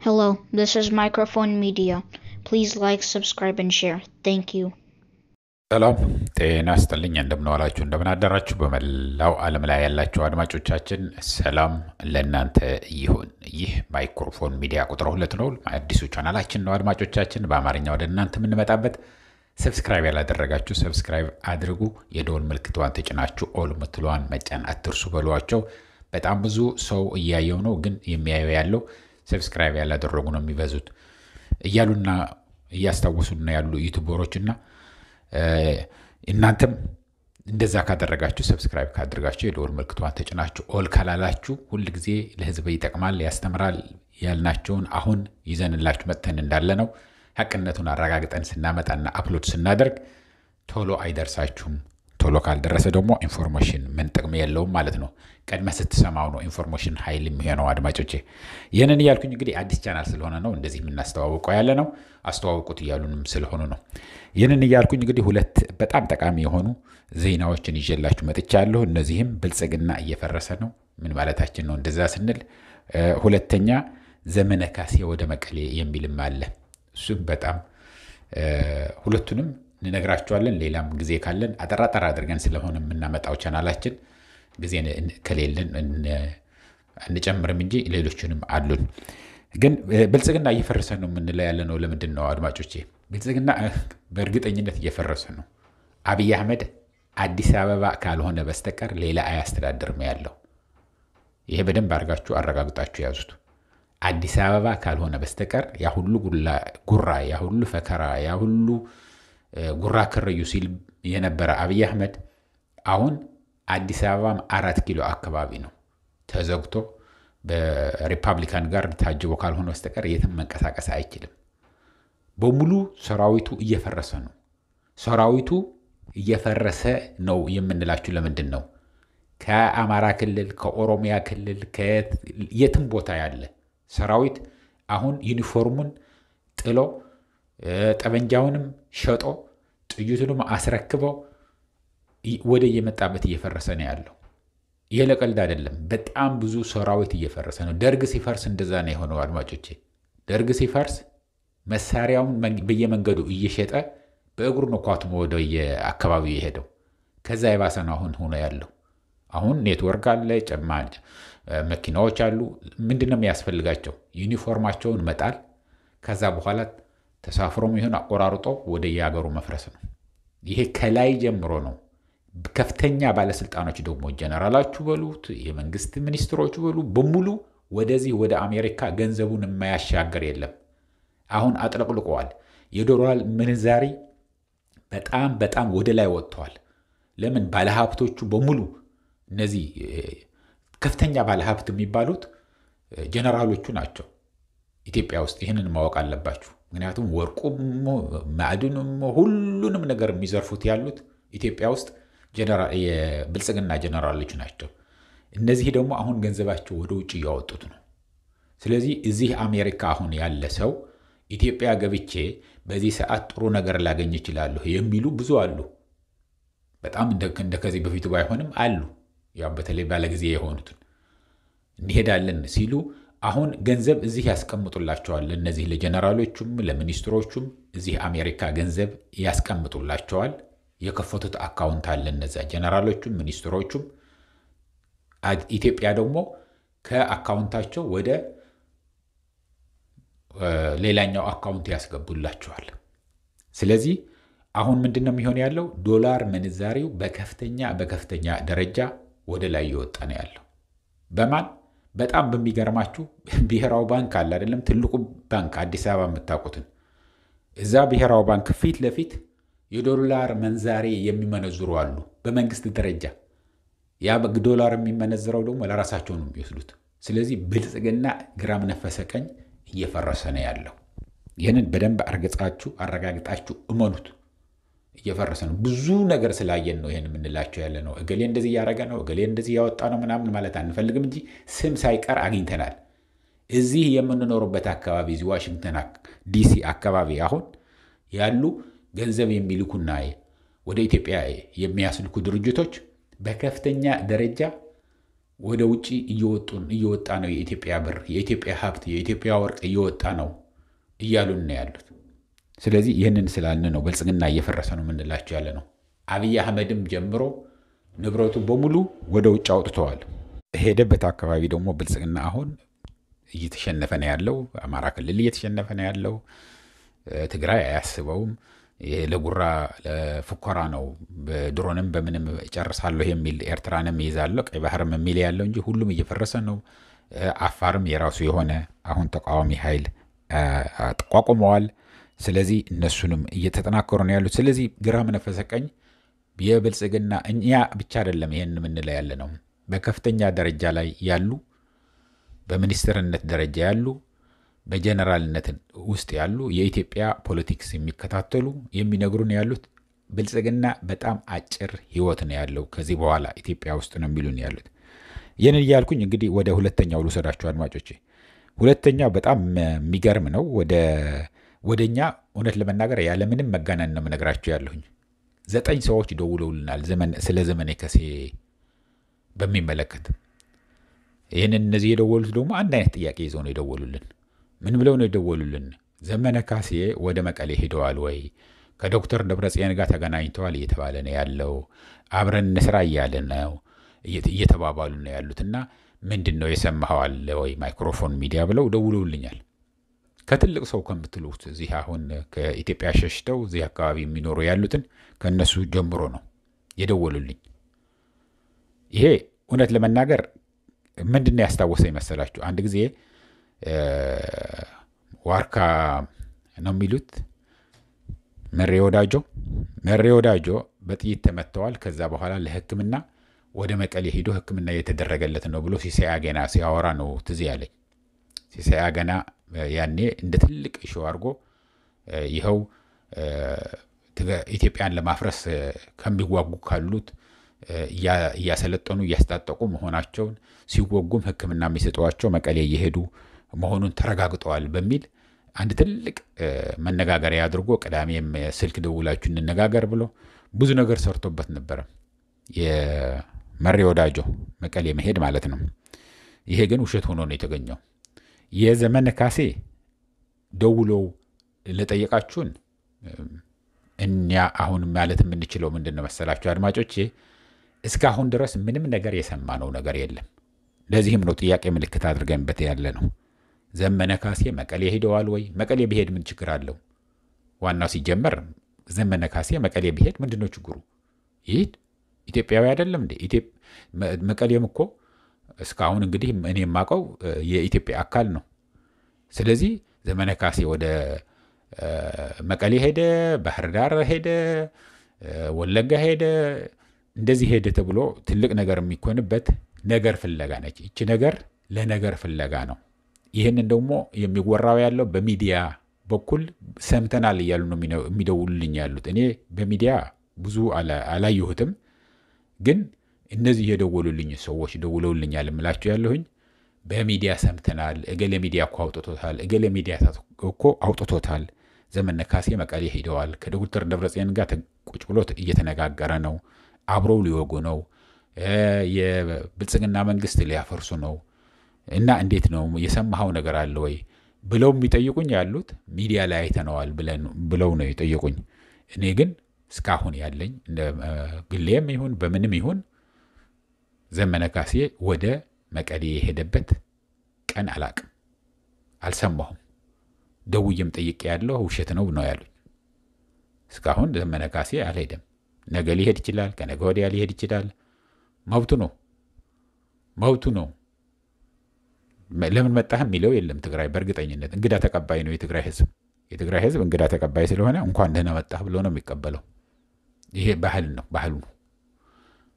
Hello, this is Microphone Media. Please like, subscribe, and share. Thank you. ሰላም ጤና ይስጥልኝ እንደምንዋላችሁ እንደምናደራችሁ በመላው ዓለም ላይ ያላችሁ አድማጮቻችን ሰላም ለእናንተ ይሁን። ይህ ማይክሮፎን ሚዲያ ቁጥር 2 ነው። አዲሱ ቻናላችን ነው። አድማጮቻችን በአማርኛ ወደ እናንተ የምንመጣበት ሰብስክራይብ ያላደረጋችሁ ሰብስክራይብ አድርጉ። የደወል ምልክቷን ተጭናችሁ ኦል ምትሏን መጫን አትርሱ በሏቸው። በጣም ብዙ ሰው እያየው ነው፣ ግን የሚያየው ያለው ሰብስክራይብ ያላደረጉ ነው የሚበዙት እያሉና እያስታወሱና ያሉ ዩቲዩበሮችና እናንተም እንደዛ ካደረጋችሁ ሰብስክራይብ ካደረጋችሁ የደወል ምልክቷን ተጭናችሁ ኦል ካላላችሁ ሁሉ ጊዜ ለህዝብ ይጠቅማል ያስተምራል ያልናቸውን አሁን ይዘንላችሁ መጥተን እንዳለ ነው ሐቅነቱን አረጋግጠን ስናመጣና አፕሎድ ስናደርግ ቶሎ አይደርሳችሁም። ቶሎ ካልደረሰ ደግሞ ኢንፎርሜሽን ምን ጥቅም የለውም ማለት ነው። ቀድመ ስትሰማው ነው ኢንፎርሜሽን ኃይል የሚሆነው። አድማጮቼ ይሄንን እያልኩኝ እንግዲህ አዲስ ቻናል ስለሆነ ነው እንደዚህ የምናስተዋውቀው ያለ ነው። አስተዋውቁት እያሉንም ስለሆኑ ነው። ይሄንን እያልኩኝ እንግዲህ ሁለት በጣም ጠቃሚ የሆኑ ዜናዎችን ይዤላችሁ መጥቻለሁ። እነዚህም ብልጽግና እየፈረሰ ነው ምን ማለታችን ነው እንደዛ ስንል፣ ሁለተኛ ዘመነ ካሴ ወደ መቀሌ የሚልም አለ። እሱም በጣም ሁለቱንም እንነግራችኋለን። ሌላም ጊዜ ካለን አጠራጠር አድርገን ስለሆነ የምናመጣው ቻናላችን ጊዜ ከሌለን እንጨምርም እንጂ ሌሎችንም አሉን። ግን ብልጽግና እየፈረሰ ነው የምንለው ያለ ነው። ለምንድን ነው አድማጮቼ? ብልጽግና በእርግጠኝነት እየፈረሰ ነው። አብይ አህመድ አዲስ አበባ ካልሆነ በስተቀር ሌላ አያስተዳድርም ያለው። ይሄ በደንብ አድርጋችሁ አረጋግጣችሁ ያዙት። አዲስ አበባ ካልሆነ በስተቀር ያ ሁሉ ጉራ ያ ሁሉ ፈከራ ያ ሁሉ ጉራ ክርዩ ሲል የነበረ አብይ አህመድ አሁን አዲስ አበባም 4 ኪሎ አካባቢ ነው ተዘግቶ በሪፐብሊካን ጋር ታጅቦ ካልሆነ በስተቀር የትም መንቀሳቀስ አይችልም። በሙሉ ሰራዊቱ እየፈረሰ ነው። ሰራዊቱ እየፈረሰ ነው የምንላችሁ ለምንድን ነው? ከአማራ ክልል ከኦሮሚያ ክልል የትም ቦታ ያለ ሰራዊት አሁን ዩኒፎርሙን ጥሎ ጠበንጃውንም ሸጦ ጥይቱንም አስረክበው ወደ የመጣበት እየፈረሰ ነው ያለው። ይሄ ለቀልድ አይደለም። በጣም ብዙ ሰራዊት እየፈረሰ ነው። ደርግ ሲፈርስ እንደዛ ነው የሆነው አድማጮቼ። ደርግ ሲፈርስ መሳሪያውን በየመንገዱ እየሸጠ በእግሩ ነው ኳትሞ ወደ የአካባቢው የሄደው። ከዛ የባሰ ነው አሁን ሆኖ ያለው። አሁን ኔትወርክ አለ፣ መኪናዎች አሉ። ምንድነው የሚያስፈልጋቸው? ዩኒፎርማቸውን መጣል፣ ከዛ በኋላ ተሳፍሮም ይሁን አቆራርጦ ወደ የሀገሩ መፍረስ ነው። ይሄ ከላይ ጀምሮ ነው። ከፍተኛ ባለስልጣኖች ደግሞ ጀነራላችሁ በሉት የመንግስት ሚኒስትሮች በሉ በሙሉ ወደዚህ ወደ አሜሪካ ገንዘቡን የማያሻገር የለም። አሁን አጥለቅልቀዋል። የዶላር ምንዛሪ በጣም ወደ ላይ ወጥቷል። ለምን? ባለሀብቶቹ በሙሉ እነዚህ ከፍተኛ ባለሀብት የሚባሉት ጀነራሎቹ ናቸው ኢትዮጵያ ውስጥ። ይህንን ማወቅ አለባችሁ። ምክንያቱም ወርቁም ማዕድኑም ሁሉንም ነገር የሚዘርፉት ያሉት ኢትዮጵያ ውስጥ የብልጽግና ጀነራሎች ናቸው። እነዚህ ደግሞ አሁን ገንዘባቸው ወደ ውጭ እያወጡት ነው። ስለዚህ እዚህ አሜሪካ አሁን ያለ ሰው ኢትዮጵያ ገብቼ በዚህ ሰዓት ጥሩ ነገር ላገኝ እችላለሁ የሚሉ ብዙ አሉ። በጣም እንደ ከዚህ በፊቱ ባይሆንም አሉ። ያው በተለይ ባለጊዜ የሆኑትን እንሄዳለን ሲሉ አሁን ገንዘብ እዚህ ያስቀምጡላቸዋል። እነዚህ ለጀነራሎቹም ለሚኒስትሮቹም እዚህ አሜሪካ ገንዘብ ያስቀምጡላቸዋል። የከፈቱት አካውንት አለ እነዛ ጀነራሎቹም ሚኒስትሮቹም። ኢትዮጵያ ደግሞ ከአካውንታቸው ወደ ሌላኛው አካውንት ያስገቡላቸዋል። ስለዚህ አሁን ምንድነው የሚሆን ያለው? ዶላር ምንዛሬው በከፍተኛ ደረጃ ወደ ላይ እየወጣ ነው ያለው። በማን? በጣም በሚገርማችሁ ብሔራዊ ባንክ አለ አይደለም? ትልቁ ባንክ አዲስ አበባ የምታውቁትን እዛ ብሔራዊ ባንክ ፊት ለፊት የዶላር መንዛሬ የሚመነዝሩ አሉ በመንግስት ደረጃ። ያ ዶላር የሚመነዝረው ደግሞ ለራሳቸው ነው የሚወስዱት። ስለዚህ ብልጽግና ግራም ነፈሰ ቀኝ እየፈረሰ ነው ያለው። ይህንን በደንብ አረጋግጣችሁ እመኑት። እየፈረሰ ነው። ብዙ ነገር ስላየን ነው ይሄን የምንላቸው ያለ ነው። እገሌ እንደዚህ ያደረገ ነው፣ እገሌ እንደዚህ ያወጣ ነው ምናምን ማለት አንፈልግም እንጂ ስም ሳይቀር አግኝተናል። እዚህ የምንኖርበት አካባቢ እዚህ ዋሽንግተን ዲሲ አካባቢ አሁን ያሉ ገንዘብ የሚልኩና ወደ ኢትዮጵያ የሚያስልኩ ድርጅቶች በከፍተኛ ደረጃ ወደ ውጪ እየወጣ ነው የኢትዮጵያ ብር፣ የኢትዮጵያ ሀብት፣ የኢትዮጵያ ወርቅ እየወጣ ነው እያሉን ነው ያሉት። ስለዚህ ይህንን ስላልን ነው ብልጽግና እየፈረሰ ነው የምንላቸው ያለ ነው። አብይ አህመድም ጀምሮ ንብረቱ በሙሉ ወደ ውጭ አውጥተዋል። ሄደበት አካባቢ ደግሞ ብልጽግና አሁን እየተሸነፈ ነው ያለው። አማራ ክልል እየተሸነፈ ነው ያለው። ትግራይ አያስበውም። ለጉራ ለፉከራ ነው። በድሮንም በምንም ጨርሳለሁ የሚል ኤርትራንም ይዛለሁ ቀይ ባህርም የሚል ያለው እንጂ ሁሉም እየፈረሰ ነው። አፋርም የራሱ የሆነ አሁን ተቃዋሚ ኃይል ተቋቁመዋል። ስለዚህ እነሱንም እየተጠናከሩ ነው ያሉት። ስለዚህ ግራ መንፈሰ ቀኝ የብልጽግና እኛ ብቻ አይደለም ይሄን የምንለው ያለ ነው። በከፍተኛ ደረጃ ላይ ያሉ፣ በሚኒስትርነት ደረጃ ያሉ፣ በጀነራልነት ውስጥ ያሉ የኢትዮጵያ ፖለቲክስ የሚከታተሉ የሚነግሩን ያሉት ብልጽግና በጣም አጭር ህይወት ነው ያለው ከዚህ በኋላ ኢትዮጵያ ውስጥ ነው የሚሉን ያሉት። ይህንን እያልኩኝ እንግዲህ ወደ ሁለተኛው ልውሰዳችሁ አድማጮቼ። ሁለተኛው በጣም የሚገርም ነው። ወደኛ እውነት ለመናገር ያለምንም መጋነን ነው የምነግራችሁ ያለሁኝ። 9 ሰዎች ደውለውልናል ስለ ዘመነ ካሴ በሚመለከት። ይህንን እነዚህ የደወሉት ደግሞ አንድ አይነት ጥያቄ ይዘው ነው የደወሉልን። ምን ብለው ነው የደወሉልን? ዘመነ ካሴ ወደ መቀሌ ሄደዋል ወይ? ከዶክተር ደብረጽዮን ጋር ተገናኝተዋል እየተባለ ነው ያለው። አብረን እንስራ እያለ ነው እየተባባሉ ነው ያሉትና ምንድን ነው የሰማኸው አለ ወይ ማይክሮፎን ሚዲያ ብለው ደውለውልኛል። ከትልቅ ሰው ከምትሉት እዚህ አሁን ከኢትዮጵያ ሸሽተው እዚህ አካባቢ የሚኖሩ ያሉትን ከነሱ ጀምሮ ነው የደወሉልኝ። ይሄ እውነት ለመናገር ምንድነው ያስታወሰኝ መሰላችሁ? አንድ ጊዜ ዋርካ ነው የሚሉት መሬ ወዳጆ በጥይት ተመተዋል። ከዛ በኋላ ለሕክምና ወደ መቀሌ ሄዶ ሕክምና እየተደረገለት ነው ብሎ ሲሳይ አገና ሲያወራ ነው ትዝ ያለኝ። ሲሳይ አገና ያኔ እንደ ትልቅ ኢሹ አድርጎ ይኸው ኢትዮጵያን ለማፍረስ ከሚዋጉ ካሉት እያሰለጠኑ እያስታጠቁ መሆናቸውን ሲወጉም ሕክምና የሚሰጧቸው መቀሌ እየሄዱ መሆኑን ተረጋግጠዋል በሚል አንድ ትልቅ መነጋገሪያ አድርጎ ቅዳሜም ስልክ ደውላችሁ እንነጋገር ብሎ ብዙ ነገር ሰርቶበት ነበር። የመሬ ወዳጆ መቀሌ መሄድ ማለት ነው። ይሄ ግን ውሸት ሆኖ ነው የተገኘው። የዘመነ ካሴ ደውለው ለጠየቃችሁን እኛ አሁን ማለት የምንችለው ምንድነው መሰላችሁ አድማጮቼ? እስካሁን ድረስ ምንም ነገር የሰማነው ነገር የለም። ለዚህም ነው ጥያቄ ምልክት አድርገንበት ያለ ነው። ዘመነ ካሴ መቀሌ ሄደዋል ወይ? መቀሌ ቢሄድ ምን ችግር አለው? ዋናው ሲጀመር ዘመነ ካሴ መቀሌ ቢሄድ ምንድነው ችግሩ? ይሄድ ኢትዮጵያዊ አይደለም እንዴ? መቀሌም እኮ እስካሁን እንግዲህ እኔ የማውቀው የኢትዮጵያ አካል ነው። ስለዚህ ዘመነ ካሴ ወደ መቀሌ ሄደ፣ ባህር ዳር ሄደ፣ ወለጋ ሄደ፣ እንደዚህ ሄደ ተብሎ ትልቅ ነገር የሚኮንበት ነገር ፍለጋ ነች። እቺ ነገር ለነገር ፍለጋ ነው። ይህንን ደግሞ የሚወራው ያለው በሚዲያ በኩል ሰምተናል እያሉ ነው የሚደውሉልኝ ያሉት። እኔ በሚዲያ ብዙ አላየሁትም፣ ግን እነዚህ የደወሉልኝ ሰዎች ደውለውልኛል የምላቸው ያለሁኝ በሚዲያ ሰምተናል። እገሌ ሚዲያ እኮ አውጥቶታል፣ እገሌ ሚዲያ እኮ አውጥቶታል። ዘመነ ካሴ መቀሌ ሄደዋል፣ ከዶክተር ደብረጽዮን ጋር ቁጭ ብሎ እየተነጋገረ ነው፣ አብረው ሊወጉ ነው፣ የብልጽግና መንግስት ሊያፈርሱ ነው እና እንዴት ነው የሰማኸው ነገር አለ ወይ ብለው የሚጠይቁኝ ያሉት ሚዲያ ላይ አይተነዋል ብለው ነው የጠየቁኝ። እኔ ግን እስካሁን ያለኝ እንደ ግሌም ይሁን በምንም ይሁን ዘመነ ካሴ ወደ መቀሌ የሄደበት ቀን አላቅም፣ አልሰማሁም። ደውዬም ጠይቄ ያለው ውሸት ነው ያሉኝ። እስካሁን ዘመነ ካሴ አልሄደም። ነገ ሊሄድ ይችላል፣ ከነገ ወዲያ ሊሄድ ይችላል። መብቱ ነው። ለምን መጣህ የሚለው የለም። ትግራይ በእርግጠኝነት እንግዳ ተቀባይ ነው የትግራይ ህዝብ እንግዳ ተቀባይ ስለሆነ እንኳን ደህና መጣህ ብሎ ነው የሚቀበለው። ይሄ ባህሉ ነው።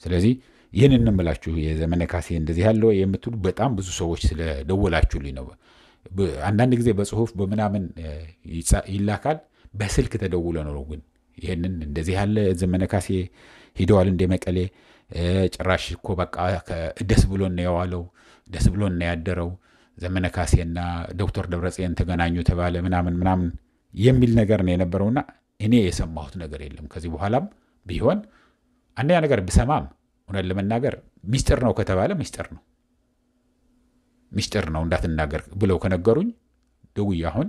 ስለዚህ ይህንን እንምላችሁ የዘመነ ካሴ እንደዚህ ያለው የምትሉ በጣም ብዙ ሰዎች ስለደወላችሁልኝ ነው። አንዳንድ ጊዜ በጽሁፍ በምናምን ይላካል፣ በስልክ ተደውሎ ነው ግን ይህንን እንደዚህ ያለ ዘመነ ካሴ ሄደዋል እንደ መቀሌ ጭራሽ እኮ በቃ ደስ ብሎ ነው የዋለው፣ ደስ ብሎ ነው ያደረው፣ ዘመነ ካሴና ዶክተር ደብረጽዮን ተገናኙ ተባለ ምናምን የሚል ነገር ነው የነበረውና እኔ የሰማሁት ነገር የለም። ከዚህ በኋላም ቢሆን አንደኛ ነገር ብሰማም እውነት ለመናገር ሚስጥር ነው ከተባለ ሚስጥር ነው። ሚስጥር ነው እንዳትናገር ብለው ከነገሩኝ ደውዬ አሁን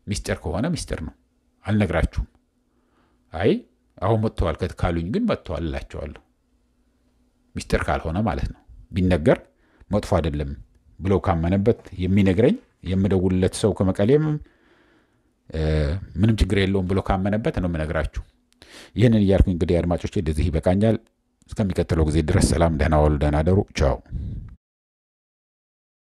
ሚስጥር ከሆነ ሚስጥር ነው አልነግራችሁም። አይ አሁን መጥተዋል ካሉኝ ግን መጥተዋል እላቸዋለሁ። ሚስጥር ካልሆነ ማለት ነው። ቢነገር መጥፎ አይደለም ብለው ካመነበት የሚነግረኝ የምደውልለት ሰው ከመቀሌም ምንም ችግር የለውም ብሎ ካመነበት ነው የምነግራችሁ። ይህንን እያልኩኝ እንግዲህ አድማጮቼ እንደዚህ ይበቃኛል። እስከሚቀጥለው ጊዜ ድረስ ሰላም፣ ደህና ዋሉ፣ ደህና አደሩ። ቻው።